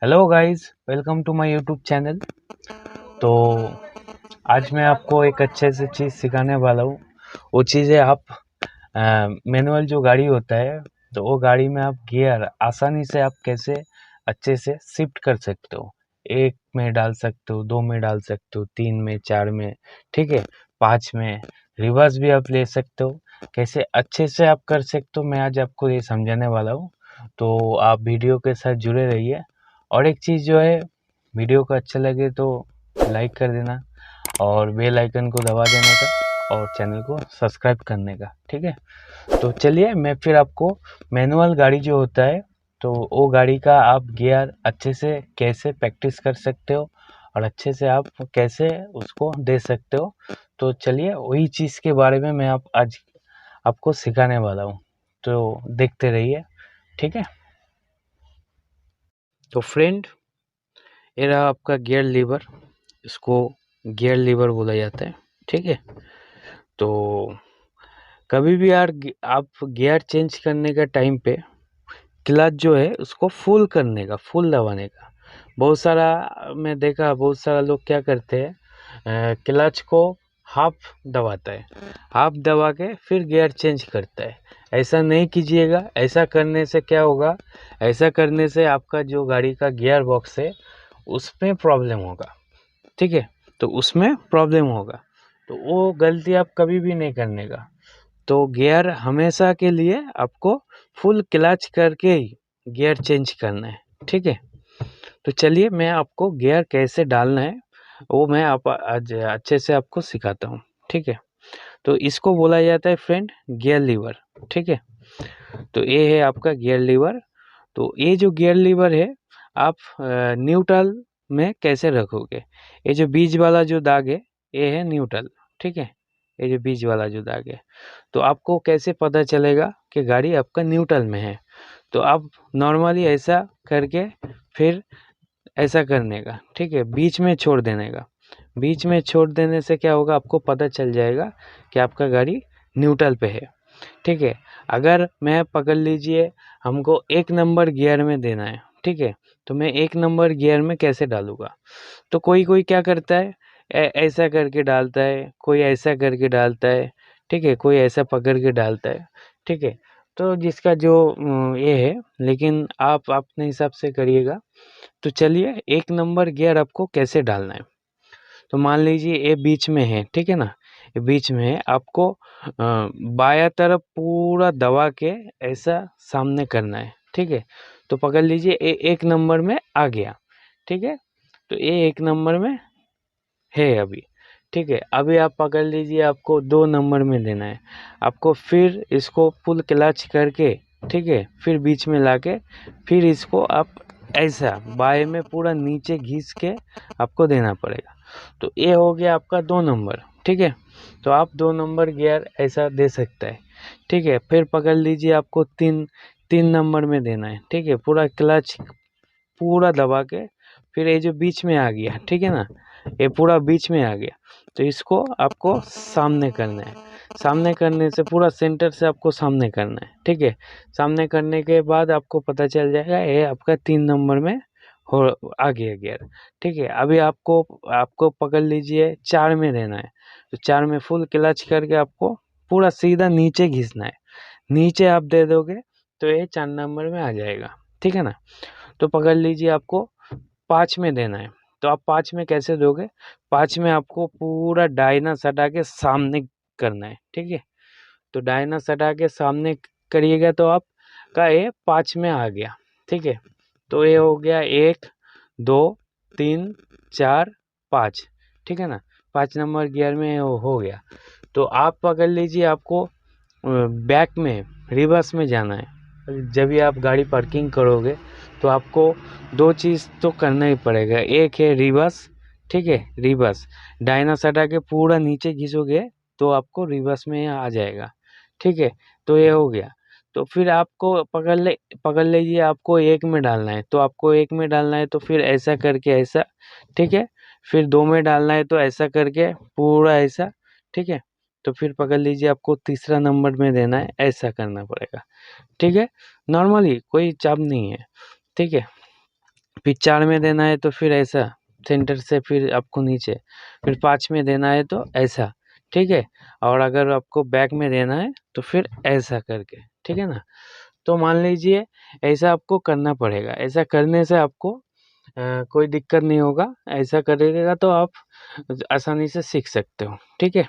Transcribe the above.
Hello guys, welcome to my YouTube channel. तो आज मैं आपको एक अच्छे से चीज़ सिखाने वाला हूँ। वो चीज़ है आप मैनुअल जो गाड़ी होता है, तो वो गाड़ी में आप गियर आसानी से आप कैसे अच्छे से शिफ्ट कर सकते हो। एक में डाल सकते हो, दो में डाल सकते हो, तीन में, चार में, ठीक है, पाँच में। रिवर्स भी आप ले सकते हो। कैसे अच्छे से आप कर सकते हो, मैं आज आपको ये समझाने वाला हूँ। तो आप वीडियो के साथ जुड़े रहिए। और एक चीज़ जो है, वीडियो को अच्छा लगे तो लाइक कर देना और बेल आइकन को दबा देने का और चैनल को सब्सक्राइब करने का, ठीक है। तो चलिए मैं फिर आपको मैनुअल गाड़ी जो होता है, तो वो गाड़ी का आप गियर अच्छे से कैसे प्रैक्टिस कर सकते हो और अच्छे से आप कैसे उसको दे सकते हो। तो चलिए वही चीज़ के बारे में मैं आप आज आपको सिखाने वाला हूँ। तो देखते रहिए, ठीक है। तो फ्रेंड, ये रहा आपका गियर लीवर। इसको गियर लीवर बोला जाता है, ठीक है। तो कभी भी यार आप गियर चेंज करने का टाइम पे क्लच जो है उसको फुल करने का, फुल दबाने का। बहुत सारा मैं देखा, बहुत सारा लोग क्या करते हैं, क्लच को हाफ दबाता है, हाफ दबा के फिर गियर चेंज करता है। ऐसा नहीं कीजिएगा। ऐसा करने से क्या होगा, ऐसा करने से आपका जो गाड़ी का गियर बॉक्स है उसमें प्रॉब्लम होगा, ठीक है। तो उसमें प्रॉब्लम होगा, तो वो गलती आप कभी भी नहीं करने का। तो गियर हमेशा के लिए आपको फुल क्लच करके ही गियर चेंज करना है, ठीक है। तो चलिए मैं आपको गियर कैसे डालना है वो मैं आप आज अच्छे से आपको सिखाता हूँ, ठीक है। तो इसको बोला जाता है फ्रेंड गियर लीवर, ठीक है। तो ये है आपका गियर लीवर। तो ये जो गियर लीवर है, आप न्यूट्रल में कैसे रखोगे। ये जो बीच वाला जो दाग है, ये है न्यूट्रल, ठीक है। ये जो बीच वाला जो दाग है, तो आपको कैसे पता चलेगा कि गाड़ी आपका न्यूट्रल में है। तो आप नॉर्मली ऐसा करके फिर ऐसा करने का, ठीक है, बीच में छोड़ देने का। बीच में छोड़ देने से क्या होगा, आपको पता चल जाएगा कि आपका गाड़ी न्यूट्रल पे है, ठीक है। अगर मैं पकड़ लीजिए, हमको एक नंबर गियर में देना है, ठीक है। तो मैं एक नंबर गियर में कैसे डालूँगा। तो कोई कोई क्या करता है, ऐसा करके डालता है, कोई ऐसा करके डालता है, ठीक है, कोई ऐसा पकड़ के डालता है, ठीक है। तो जिसका जो ये है, लेकिन आप अपने हिसाब से करिएगा। तो चलिए एक नंबर गियर आपको कैसे डालना है। तो मान लीजिए ये बीच में है, ठीक है ना। ये बीच में है, आपको बायां तरफ पूरा दबा के ऐसा सामने करना है, ठीक है। तो पकड़ लीजिए ये एक नंबर में आ गया, ठीक है। तो ये एक नंबर में है अभी, ठीक है। अभी आप पकड़ लीजिए, आपको दो नंबर में देना है। आपको फिर इसको फुल क्लच करके, ठीक है, फिर बीच में लाके फिर इसको आप ऐसा बाएं में पूरा नीचे घिस के आपको देना पड़ेगा। तो ये हो गया आपका दो नंबर, ठीक है। तो आप दो नंबर गियर ऐसा दे सकता है, ठीक है। फिर पकड़ लीजिए, आपको तीन तीन नंबर में देना है, ठीक है। पूरा क्लच पूरा दबा के फिर ये जो बीच में आ गया, ठीक है ना, ये पूरा बीच में आ गया। तो इसको आपको सामने करना है। सामने करने से पूरा सेंटर से आपको सामने करना है, ठीक है। सामने करने के बाद आपको पता चल जाएगा ये आपका तीन नंबर में हो आ गया गियर, ठीक है। अभी आपको आपको पकड़ लीजिए चार में देना है। तो चार में फुल क्लच करके आपको पूरा सीधा नीचे घिसना है। नीचे आप दे दोगे तो ये चार नंबर में आ जाएगा, ठीक है ना। तो पकड़ लीजिए, आपको पाँच में देना है। तो आप पाँच में कैसे दोगे, पाँच में आपको पूरा डायना सटा के सामने करना है, ठीक है। तो डायना सटा के सामने करिएगा तो आपका ये पाँच में आ गया, ठीक है। तो ये हो गया एक, दो, तीन, चार, पाँच, ठीक है ना। पाँच नंबर गियर में हो गया। तो आप पकड़ लीजिए, आपको बैक में रिवर्स में जाना है। जब भी आप गाड़ी पार्किंग करोगे तो आपको दो चीज़ तो करना ही पड़ेगा। एक है रिवर्स, ठीक है, रिवर्स डायना सटा के पूरा नीचे घिसोगे तो आपको रिवर्स में आ जाएगा, ठीक है। तो ये हो गया। तो फिर आपको पकड़ लीजिए, आपको एक में डालना है। तो आपको एक में डालना है तो फिर ऐसा करके ऐसा, ठीक है। फिर दो में डालना है तो ऐसा करके पूरा ऐसा, ठीक है। तो फिर पकड़ लीजिए, आपको तीसरा नंबर में देना है, ऐसा करना पड़ेगा, ठीक है। नॉर्मली कोई चाप नहीं है, ठीक है। फिर 4 में देना है तो फिर ऐसा सेंटर से फिर आपको नीचे, फिर 5 में देना है तो ऐसा, ठीक है? और अगर आपको बैक में देना है तो फिर ऐसा करके, ठीक है ना? तो मान लीजिए ऐसा आपको करना पड़ेगा, ऐसा करने से आपको कोई दिक्कत नहीं होगा, ऐसा करिएगा तो आप आसानी से सीख सकते हो, ठीक है?